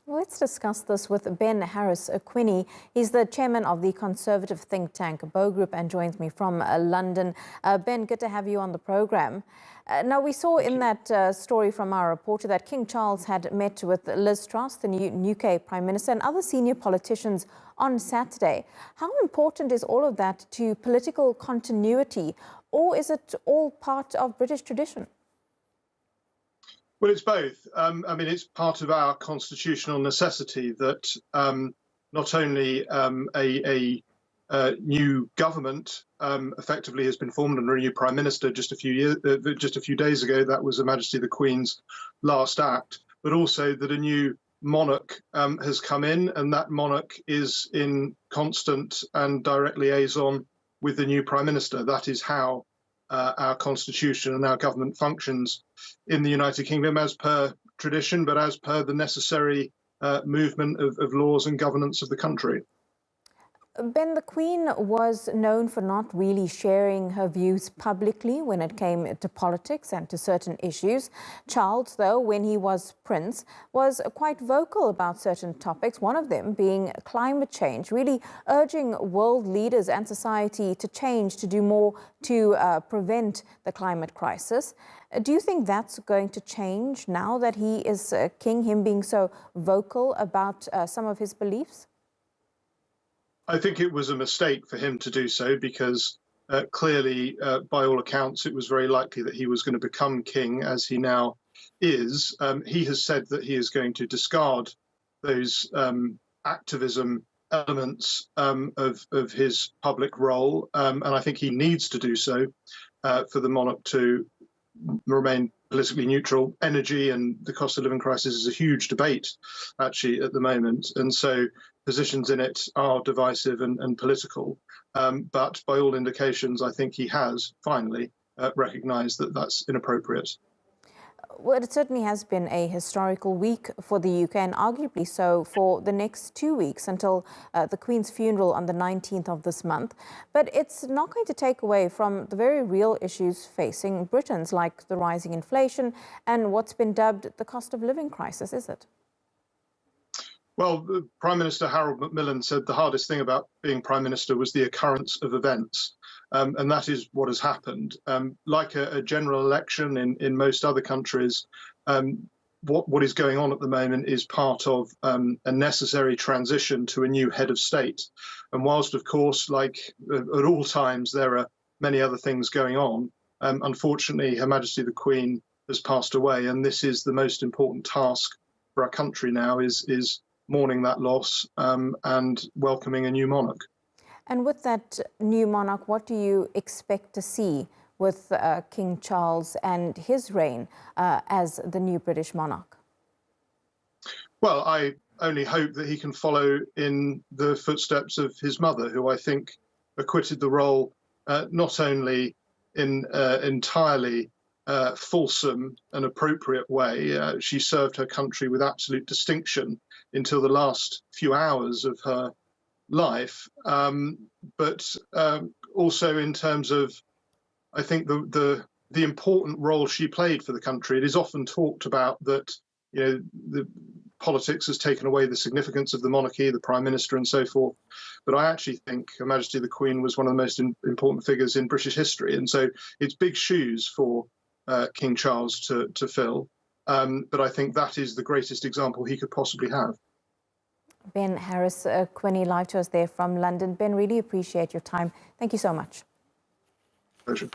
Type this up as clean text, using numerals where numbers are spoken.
Well, let's discuss this with Ben Harris-Quinney. He's the chairman of the conservative think tank Bow Group and joins me from London. Ben, good to have you on the programme. Now, we saw in that story from our reporter that King Charles had met with Liz Truss, the new UK Prime Minister, and other senior politicians on Saturday. How important is all of that to political continuity, or is it all part of British tradition? Well, it's both. It's part of our constitutional necessity that not only a new government effectively has been formed under a new prime minister just a few days ago. That was Her Majesty the Queen's last act, but also that a new monarch has come in, and that monarch is in constant and direct liaison with the new prime minister. That is how our constitution and our government functions in the United Kingdom, as per tradition, but as per the necessary movement of laws and governance of the country. Ben, the Queen was known for not really sharing her views publicly when it came to politics and to certain issues. Charles, though, when he was Prince, was quite vocal about certain topics, one of them being climate change, really urging world leaders and society to change, to do more to prevent the climate crisis. Do you think that's going to change now that he is king, him being so vocal about some of his beliefs? I think it was a mistake for him to do so because clearly, by all accounts, it was very likely that he was going to become king, as he now is. He has said that he is going to discard those activism elements of his public role, and I think he needs to do so for the monarch to remain politically neutral. Energy and the cost of living crisis is a huge debate, actually, at the moment, and so positions in it are divisive and political. But by all indications, I think he has finally recognised that that's inappropriate. Well, it certainly has been a historical week for the UK, and arguably so for the next 2 weeks until the Queen's funeral on the 19th of this month. But it's not going to take away from the very real issues facing Britons, like the rising inflation and what's been dubbed the cost of living crisis, is it? Well, Prime Minister Harold Macmillan said the hardest thing about being Prime Minister was the occurrence of events. And that is what has happened. Like a general election in most other countries, what is going on at the moment is part of a necessary transition to a new head of state. And whilst, of course, like at all times, there are many other things going on, unfortunately, Her Majesty the Queen has passed away. And this is the most important task for our country now, is mourning that loss and welcoming a new monarch. And with that new monarch, what do you expect to see with King Charles and his reign as the new British monarch? Well, I only hope that he can follow in the footsteps of his mother, who I think acquitted the role not only in entirely fulsome and appropriate way. She served her country with absolute distinction until the last few hours of her life, but also in terms of, I think, the important role she played for the country. It is often talked about that, the politics has taken away the significance of the monarchy, the prime minister, and so forth. But I actually think Her Majesty the Queen was one of the most important figures in British history, and so it's big shoes for King Charles to fill. But I think that is the greatest example he could possibly have. Ben Harris-Quinney, live to us there from London. Ben, really appreciate your time. Thank you so much. Pleasure.